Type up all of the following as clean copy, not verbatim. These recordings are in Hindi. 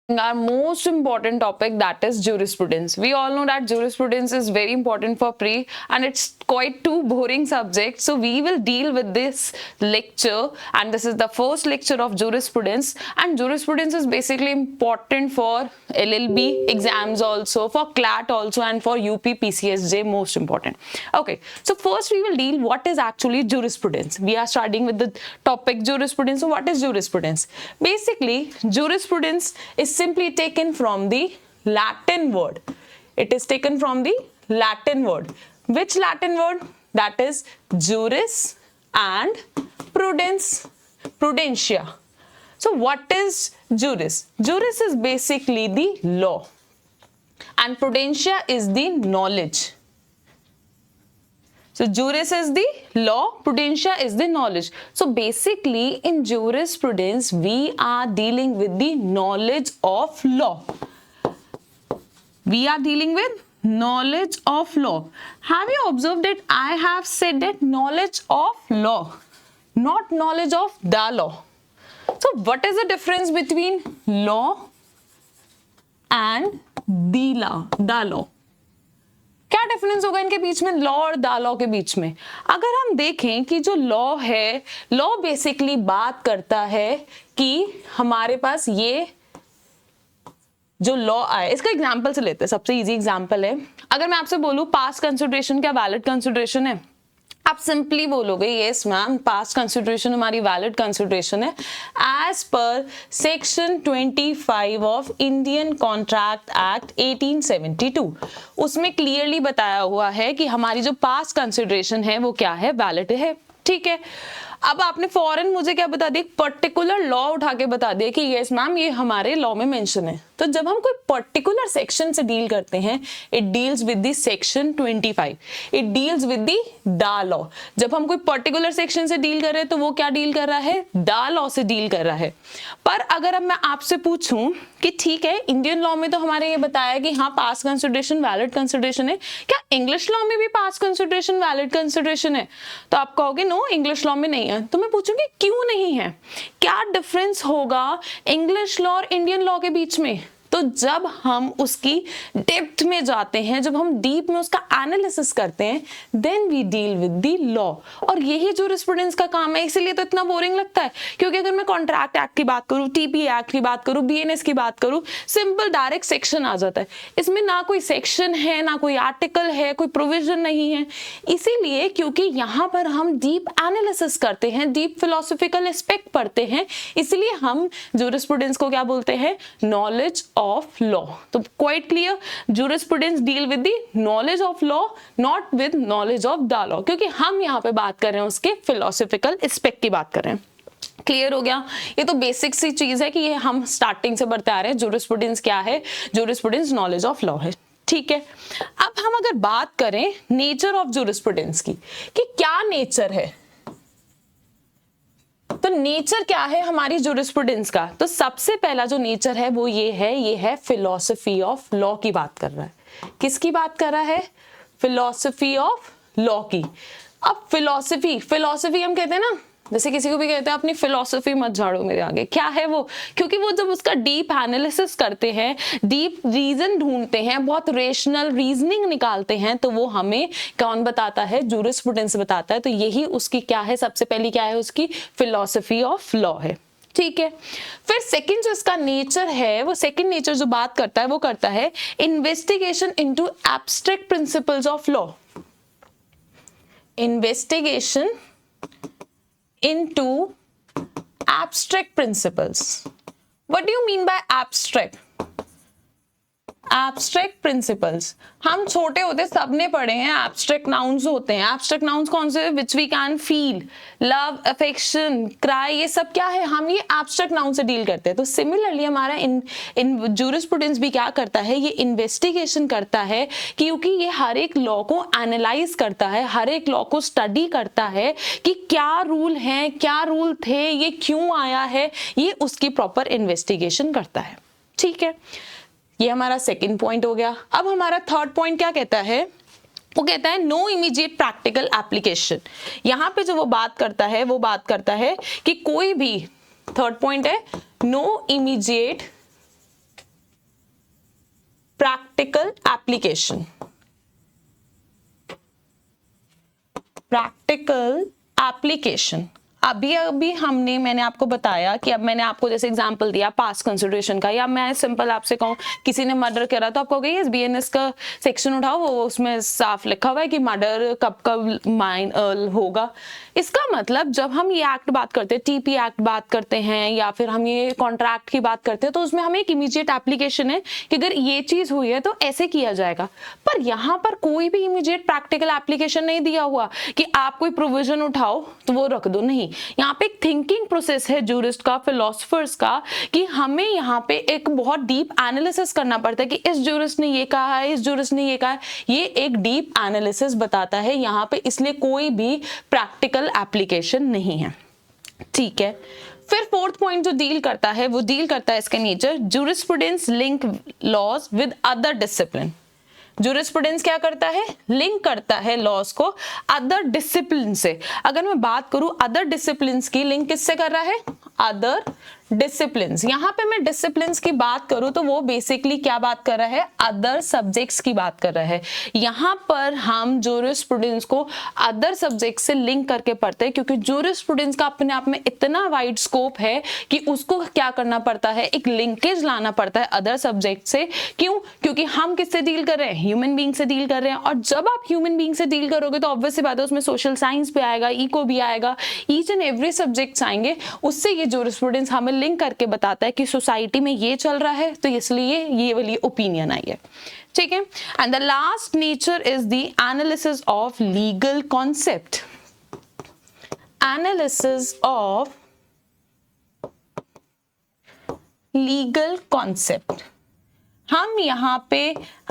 our most important topic, that is jurisprudence. We all know that jurisprudence is very important for pre and it's quite too boring subject, so we will deal with this lecture, and this is the first lecture of jurisprudence. And jurisprudence is basically important for LLB exams also, for CLAT also, and for UP PCSJ, most important. Okay, so first we will deal what is actually jurisprudence. We are starting with the topic jurisprudence. So what is jurisprudence? Basically jurisprudence is simply taken from the Latin word. It is taken from the Latin word. Which Latin word? That is juris and prudence, prudentia. So what is juris? Juris is basically the law and prudentia is the knowledge. So juris is the law, prudentia is the knowledge. So basically in jurisprudence we are dealing with the knowledge of law. We are dealing with knowledge of law. Have you observed that I have said that knowledge of law, not knowledge of the law? So what is the difference between law and the law? क्या डिफरेंस होगा इनके बीच में, लॉ और द लॉ के बीच में? अगर हम देखें कि जो लॉ है, लॉ बेसिकली बात करता है कि हमारे पास ये जो लॉ आए, इसका एग्जांपल से लेते हैं, सबसे इजी एग्जांपल है। अगर मैं आपसे बोलूं पास्ट कंसिडरेशन क्या वैलिड कंसिडरेशन है, आप सिंपली बोलोगे यस मैम, पास्ट कंसिडरेशन हमारी वैलिड कंसिडरेशन है as per section 25 of Indian contract act 1872। उसमें क्लियरली बताया हुआ है कि हमारी जो पास्ट कंसिडरेशन है वो क्या है, वैलिड है। ठीक है, अब आपने फॉरन मुझे क्या बता दिया, पर्टिकुलर लॉ उठा के बता दिया कि यस मैम ये हमारे लॉ में मेंशन है। तो जब हम कोई पर्टिकुलर सेक्शन से डील करते हैं, it deals with the section 25, it deals with the law. जब हम कोई पर्टिकुलर सेक्शन से डील कर रहे हैं तो वो क्या डील कर रहा है, द लॉ से डील कर रहा है। पर अगर अब मैं आपसे पूछूं कि ठीक है इंडियन लॉ में तो हमारे ये बताया कि हाँ पास्ट कंसिडरेशन वैलिड कंसिडरेशन है, क्या इंग्लिश लॉ में भी पास्ट कंसिडरेशन वैलिड कंसिडरेशन है? तो आप कहोगे नो इंग्लिश लॉ में नहीं है। तो मैं पूछूंगी क्यों नहीं है, क्या डिफरेंस होगा इंग्लिश लॉ और इंडियन लॉ के बीच में? तो जब हम उसकी डेप्थ में जाते हैं, जब हम डीप में उसका एनालिसिस करते हैं, then we deal with the law. और यही जूरिस्प्रूडेंस का काम है, इसीलिए तो इतना बोरिंग लगता है। क्योंकि अगर मैं कॉन्ट्रैक्ट एक्ट की बात करूं, टीपी एक्ट की बात करूं, बीएनएस की बात करूं, सिंपल डायरेक्ट सेक्शन आ जाता है। इसमें ना कोई सेक्शन है, ना कोई आर्टिकल है, कोई प्रोविजन नहीं है। इसीलिए क्योंकि यहाँ पर हम डीप एनालिसिस करते हैं, डीप फिलोसॉफिकल एस्पेक्ट पढ़ते हैं, इसलिए हम जूरिस्प्रूडेंस को क्या बोलते हैं, नॉलेज of law। तो quite clear, jurisprudence deal with the knowledge of law, not with knowledge of the law, क्योंकि हम यहाँ पे बात कर रहे हैं उसके philosophical aspect की बात कर रहे हैं। क्लियर हो गया? ये तो बेसिक सी चीज है कि ये हम स्टार्टिंग से बढ़ते आ रहे हैं। जूरिस्प्रूडेंस क्या है? जूरिस्प्रूडेंस नॉलेज ऑफ लॉ है। ठीक है, अब हम अगर बात करें नेचर ऑफ जूरिस्प्रूडेंस की, कि क्या नेचर है, तो नेचर क्या है हमारी जूरिस्प्रूडेंस का? तो सबसे पहला जो नेचर है वो ये है फिलॉसफी ऑफ लॉ की बात कर रहा है। किसकी बात कर रहा है? फिलॉसफी ऑफ लॉ की। अब फिलॉसफी हम कहते हैं ना, जैसे किसी को भी कहते हैं अपनी फिलॉसफी मत झाड़ो मेरे आगे, क्या है वो? क्योंकि वो जब उसका डीप एनालिसिस करते हैं, डीप रीजन ढूंढते हैं, बहुत रेशनल रीजनिंग निकालते हैं, तो वो हमें कौन बताता है? जूरिस्प्रूडेंस बताता है। तो यही उसकी क्या है, सबसे पहली क्या है उसकी? फिलॉसफी ऑफ लॉ है। ठीक है, फिर सेकंड जो इसका नेचर है, वो सेकंड नेचर जो बात करता है वो करता है investigation into abstract principles of law. Investigation into abstract principles. What do you mean by abstract? Abstract principles, हम छोटे होते सबने पढ़े हैं, एब्स्ट्रैक्ट नाउन्स होते हैं। एब्स्ट्रैक्ट नाउन्स कौन से? Which we can feel, love, affection, cry, ये सब क्या है? हम ये एब्स्ट्रैक्ट नाउन से डील करते हैं। तो सिमिलरली हमारा इन जूरिस्प्रूडेंस भी क्या करता है? ये इन्वेस्टिगेशन करता है, क्योंकि ये हर एक लॉ को एनालाइज करता है, हर एक लॉ को स्टडी करता है कि क्या रूल है, क्या रूल थे, ये क्यों आया है, ये उसकी प्रॉपर इन्वेस्टिगेशन करता है। ठीक है, ये हमारा सेकंड पॉइंट हो गया। अब हमारा थर्ड पॉइंट क्या कहता है? वो कहता है नो इमीडिएट प्रैक्टिकल एप्लीकेशन। यहाँ पे जो वो बात करता है कि कोई भी, थर्ड पॉइंट है no immediate practical application, practical application. अभी मैंने आपको बताया कि अब मैंने आपको जैसे एग्जांपल दिया पास्ट कंसिडरेशन का, या मैं सिंपल आपसे कहूँ किसी ने मर्डर करा तो आप कहोगे यस बीएनएस का सेक्शन उठाओ, वो उसमें साफ लिखा हुआ है कि मर्डर कब कब होगा। इसका मतलब जब हम ये एक्ट बात करते हैं, टीपी एक्ट बात करते हैं, या फिर हम ये कॉन्ट्रैक्ट की बात करते हैं, तो उसमें हमें एक इमीडिएट एप्लीकेशन है कि अगर ये चीज हुई है तो ऐसे किया जाएगा। पर यहाँ पर कोई भी इमीडिएट प्रैक्टिकल एप्लीकेशन नहीं दिया हुआ कि आप कोई प्रोविजन उठाओ तो वो रख दो, नहीं। यहाँ पे एक थिंकिंग प्रोसेस है जूरिस्ट का, फिलोसफर्स का, कि हमें यहाँ पे एक बहुत डीप एनालिसिस करना पड़ता है कि इस जूरिस्ट ने ये कहा है, इस जूरिस्ट ने ये कहा है। ये एक डीप एनालिसिस बताता है यहाँ पे, इसलिए कोई भी प्रैक्टिकल एप्लीकेशन नहीं है, ठीक है। फिर फोर्थ पॉइंट जो डील करता है वो डील करता है इसके nature, jurisprudence link laws with other discipline. Jurisprudence क्या करता है, लिंक करता है लॉज को अदर डिसिप्लिन से। अगर मैं बात करूं अदर डिसिप्लिन्स की, लिंक किससे कर रहा है, अदर डिसिप्लिन्स। यहाँ पे मैं डिसिप्लिन्स की बात करूं तो वो बेसिकली क्या बात कर रहा है, अदर सब्जेक्ट्स की बात कर रहा है। यहाँ पर हम जूरिस्प्रूडेंस को अदर सब्जेक्ट से लिंक करके पढ़ते हैं, क्योंकि जूरिस्प्रूडेंस का अपने आप में इतना वाइड स्कोप है कि उसको क्या करना पड़ता है, एक लिंकेज लाना पड़ता है अदर सब्जेक्ट से। क्यों, क्योंकि हम किससे डील कर रहे हैं, ह्यूमन बीइंग से डील कर रहे हैं। और जब आप ह्यूमन बीइंग से डील करोगे तो ऑब्वियस सी बात है उसमें सोशल साइंस भी आएगा, इको भी आएगा, ईच एंड एवरी सब्जेक्ट्स आएंगे। उससे ये जूरिस्प्रूडेंस हमें लिंक करके बताता है कि सोसाइटी में ये चल रहा है तो इसलिए ये वाली ओपिनियन आई है, ठीक है। And the last nature is the analysis of legal concept, analysis of legal concept. हम यहाँ पे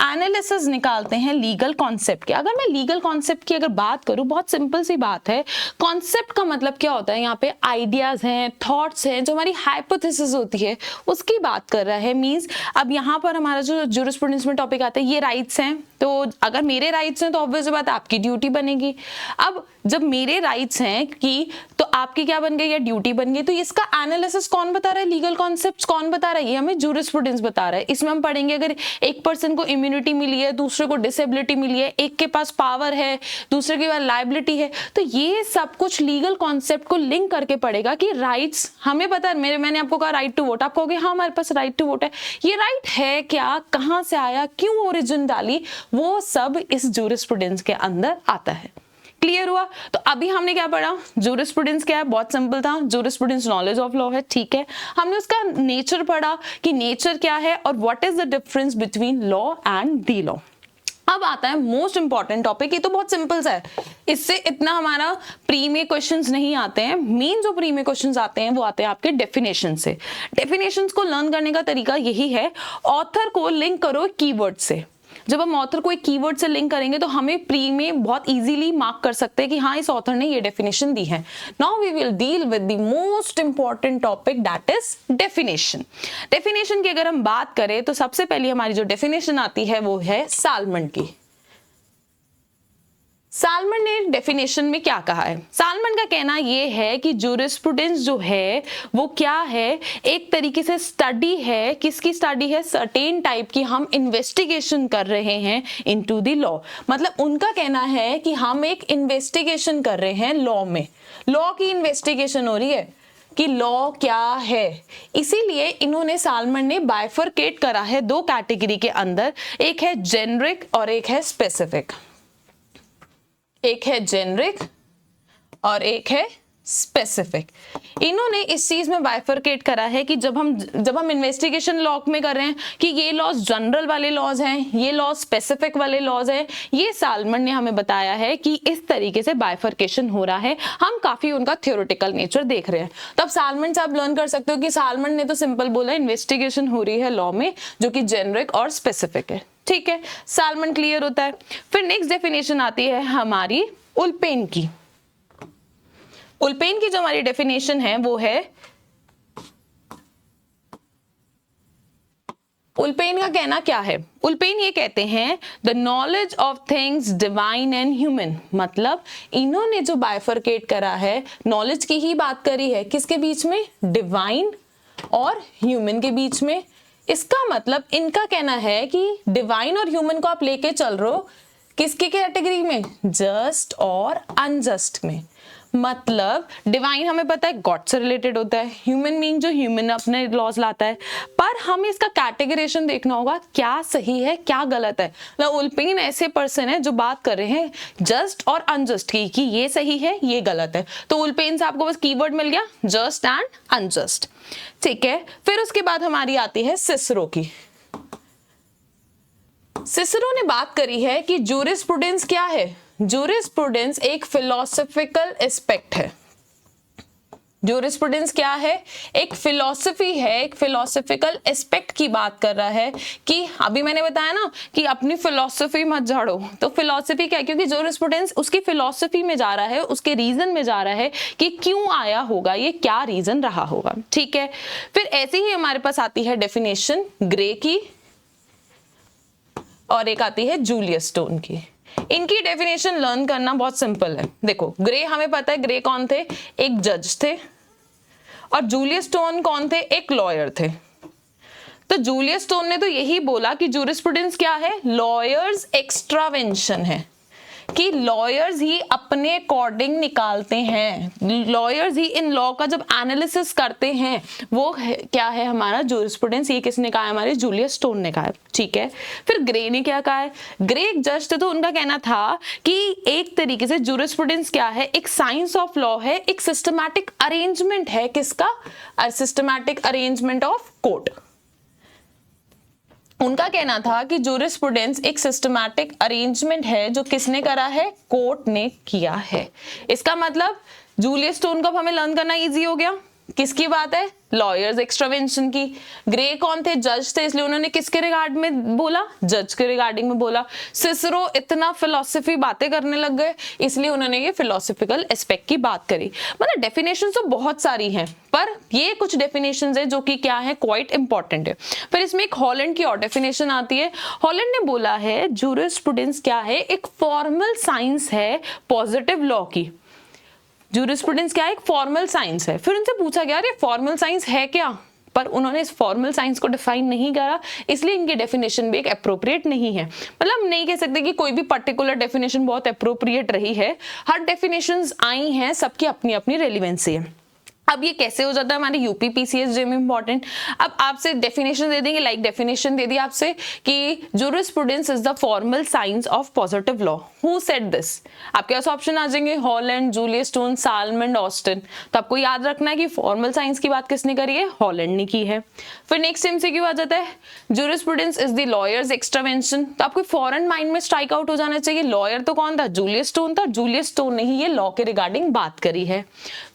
एनालिसिस निकालते हैं लीगल कॉन्सेप्ट के। अगर मैं लीगल कॉन्सेप्ट की अगर बात करूँ, बहुत सिंपल सी बात है। कॉन्सेप्ट का मतलब क्या होता है, यहाँ पे आइडियाज हैं, थॉट्स हैं, जो हमारी हाइपोथेसिस होती है उसकी बात कर रहा है। मींस अब यहाँ पर हमारा जो जूरिस्प्रूडेंस में टॉपिक आता है, ये राइट्स हैं, तो अगर मेरे राइट्स हैं तो ऑब्वियस बात है आपकी ड्यूटी बनेगी। अब जब मेरे राइट्स हैं कि तो आपकी क्या बन गई, या ड्यूटी बन गई। तो इसका एनालिसिस कौन बता रहा है, लीगल कॉन्सेप्ट्स कौन बता रहा है, ये हमें जूरिस्प्रूडेंस बता रहा है। इसमें हम पढ़ेंगे अगर एक पर्सन को इम्यूनिटी मिली है, दूसरे को डिसेबिलिटी मिली है, एक के पास पावर है, दूसरे के पास लायबिलिटी है, तो ये सब कुछ लीगल कॉन्सेप्ट को लिंक करके पड़ेगा कि राइट्स हमें पता है। मैंने आपको कहा राइट टू वोट, आप कहोगे हाँ हमारे पास राइट टू वोट है, ये राइट है क्या, कहाँ से आया, क्यों ओरिजिन डाली, वो सब इस जूरिस्प्रूडेंस के अंदर आता है। क्लियर हुआ। तो अभी हमने क्या पढ़ा, जूरिस्प्रूडेंस क्या है, बहुत सिंपल था, जूरिस्प्रूडेंस नॉलेज ऑफ लॉ है, ठीक है। हमने उसका नेचर पढ़ा कि नेचर क्या है और what is the difference between law and the law. अब आता है मोस्ट इंपॉर्टेंट टॉपिक। ये तो बहुत सिंपल सा है, इससे इतना हमारा प्री में क्वेश्चंस नहीं आते हैं। मेन जो प्री में क्वेश्चंस आते हैं वो आते हैं आपके डेफिनेशन से। डेफिनेशंस को लर्न करने का तरीका यही है, ऑथर को लिंक करो कीवर्ड से। जब हम ऑथर को एक कीवर्ड से लिंक करेंगे तो हमें प्री में बहुत इजीली मार्क कर सकते हैं कि हाँ इस ऑथर ने ये डेफिनेशन दी है। Now we will deal with the most important topic, that is definition. Definition की अगर हम बात करें तो सबसे पहले हमारी जो डेफिनेशन आती है वो है सालमन की। सालमन ने डेफिनेशन में क्या कहा है, सालमन का कहना यह है कि जूरिस्प्रूडेंस जो है वो क्या है, एक तरीके से स्टडी है। किसकी स्टडी है, सर्टेन टाइप की हम इन्वेस्टिगेशन कर रहे हैं इनटू द लॉ। मतलब उनका कहना है कि हम एक इन्वेस्टिगेशन कर रहे हैं लॉ में, लॉ की इन्वेस्टिगेशन हो रही है कि लॉ क्या है। इसीलिए इन्होंने सालमन ने बाइफरकेट करा है दो कैटेगरी के अंदर, एक है जेनरिक और एक है स्पेसिफिक। एक है जेनरिक और एक है स्पेसिफिक। इन्होंने इस चीज में बाइफरकेट करा है कि जब हम इन्वेस्टिगेशन लॉ में कर रहे हैं कि ये लॉज जनरल वाले लॉज हैं, ये लॉज स्पेसिफिक वाले लॉज हैं, ये सालमन ने हमें बताया है कि इस तरीके से बाइफरकेशन हो रहा है। हम काफी उनका थ्योरेटिकल नेचर देख रहे हैं। तब सालमन से आप लर्न कर सकते हो कि सालमन ने तो सिंपल बोला इन्वेस्टिगेशन हो रही है लॉ में जो कि जेनरिक और स्पेसिफिक है, ठीक है। सालमन क्लियर होता है। फिर नेक्स्ट डेफिनेशन आती है हमारी उल्पेन की। उल्पेन की जो हमारी डेफिनेशन है वो है, उल्पेन का कहना क्या है, उल्पेन ये कहते हैं the knowledge of things divine and human. मतलब इन्होंने जो बाइफरकेट करा है, नॉलेज की ही बात करी है, किसके बीच में, डिवाइन और ह्यूमन के बीच में। इसका मतलब इनका कहना है कि डिवाइन और ह्यूमन को आप लेके चल रहे हो किसकी कैटेगरी में, जस्ट और अनजस्ट में। मतलब डिवाइन हमें पता है गॉड से रिलेटेड होता है, ह्यूमन बीइंग जो ह्यूमन अपने लॉज लाता है, पर हमें इसका कैटेगराइजेशन देखना होगा क्या सही है क्या गलत है। मतलब उल्पेन ऐसे पर्सन है जो बात कर रहे हैं जस्ट और अनजस्ट की कि ये सही है ये गलत है। तो उल्पेन से आपको बस कीवर्ड मिल गया जस्ट एंड अनजस्ट, ठीक है। फिर उसके बाद हमारी आती है सिसरो की। सिसरो ने बात करी है कि जूरिस्प्रूडेंस क्या है। जूरिस्प्रूडेंस एक फिलोसॉफिकल एस्पेक्ट है। जूरिस्प्रूडेंस क्या है, एक फिलॉसफी है, एक फिलोसॉफिकल एस्पेक्ट की बात कर रहा है कि अभी मैंने बताया ना कि अपनी फिलॉसफी मत झाड़ो, तो फिलॉसफी क्या है, क्योंकि जूरिस्प्रूडेंस उसकी फिलॉसफी में जा रहा है, उसके रीजन में जा रहा है कि क्यों आया होगा, ये क्या रीजन रहा होगा, ठीक है। फिर ऐसे ही हमारे पास आती है डेफिनेशन ग्रे की और एक आती है जूलियस स्टोन की। इनकी डेफिनेशन लर्न करना बहुत सिंपल है। देखो ग्रे हमें पता है, ग्रे कौन थे, एक जज थे, और जूलियस स्टोन कौन थे, एक लॉयर थे। तो जूलियस स्टोन ने तो यही बोला कि जूरिस्प्रूडेंस क्या है, लॉयर्स एक्स्ट्रावेंशन है, कि लॉयर्स ही अपने अकॉर्डिंग निकालते हैं, लॉयर्स ही इन लॉ का जब एनालिसिस करते हैं वो क्या है हमारा जूरिस्प्रूडेंस। ये किसने कहा है, हमारे जूलियस स्टोन ने कहा है, ठीक है। फिर ग्रे ने क्या कहा है, ग्रे एक जज थे, तो उनका कहना था कि एक तरीके से जूरिस्प्रूडेंस क्या है, एक साइंस ऑफ लॉ है, एक सिस्टमैटिक अरेंजमेंट है, किसका, सिस्टमैटिक अरेंजमेंट ऑफ कोर्ट। उनका कहना था कि जूरिस्प्रूडेंस एक सिस्टमैटिक अरेंजमेंट है जो किसने करा है, कोर्ट ने किया है। इसका मतलब जूलियस स्टोन को हमें लर्न करना इजी हो गया। किसकी बात है, लॉयर्स एक्स्ट्रावेंशन की। ग्रे कौन थे, जज थे, इसलिए उन्होंने किसके रिगार्ड में बोला, जज के रिगार्डिंग में बोला। सिसरो इतना फिलोसफी बातें करने लग गए, इसलिए उन्होंने ये फिलोसफिकल एस्पेक्ट की बात करी। मतलब डेफिनेशन तो बहुत सारी हैं, पर ये कुछ डेफिनेशंस है जो कि क्या है, क्वाइट इंपॉर्टेंट है। फिर इसमें एक हॉलैंड की और डेफिनेशन आती है। हॉलैंड ने बोला है जूरिस्प्रूडेंस क्या है, एक फॉर्मल साइंस है पॉजिटिव लॉ की। जूरिस्प्रूडेंस क्या है, एक फॉर्मल साइंस है। फिर उनसे पूछा गया अरे फॉर्मल साइंस है क्या, पर उन्होंने इस फॉर्मल साइंस को डिफाइन नहीं करा, इसलिए इनकी डेफिनेशन भी एक अप्रोप्रिएट नहीं है। मतलब नहीं कह सकते कि कोई भी पर्टिकुलर डेफिनेशन बहुत अप्रोप्रिएट रही है, हर डेफिनेशंस आई हैं, सबकी अपनी अपनी रेलिवेंसी है। अब ये कैसे हो जाता है हमारे यूपी पीसीएस में इंपॉर्टेंट। अब आपसे डेफिनेशन दे देंगे, लाइक डेफिनेशन दे दी आपसे कि jurisprudence is the formal science of positive law. Who said this, आपके पास ऑप्शन आ जाएंगे, Holland, Julius stone, Salmond, Austin. तो आपको याद रखना है कि फॉर्मल साइंस की बात किसने करी है, हॉलैंड ने की है। फिर नेक्स्ट एमसीक्यू आ जाता है, जूरिस्प्रूडेंस इज द लॉयर्स एक्स्ट्रावेंशन। तो आपको फॉरन माइंड में स्ट्राइक आउट हो जाना चाहिए, लॉयर तो कौन था, जूलियस स्टोन था, जूलियस स्टोन ने ही ये लॉ के रिगार्डिंग बात करी है।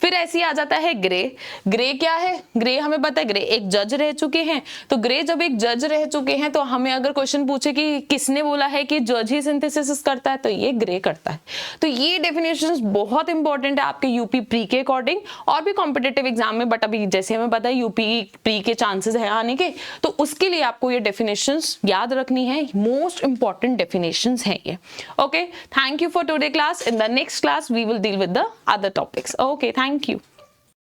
फिर ऐसे आ जाता है ग्रे। ग्रे क्या है, ग्रे हमें पता है ग्रे एक जज रह चुके हैं। तो ग्रे जब एक जज रह चुके हैं तो हमें अगर क्वेश्चन पूछे कि किसने बोला है कि जज ही सिंथेसिस करता है, तो ये ग्रे करता है। तो ये डेफिनेशंस बहुत इंपॉर्टेंट है आपके यूपी प्री के अकॉर्डिंग और भी कॉम्पिटिटिव एग्जाम में, बट अभी जैसे हमें पता है यूपी प्री के चांसेस है आने के, तो उसके लिए आपको ये डेफिनेशंस याद रखनी है, मोस्ट इंपॉर्टेंट डेफिनेशंस हैं ये। Okay, thank you for today class. In the next class we will deal with the other topics. Okay, thank you.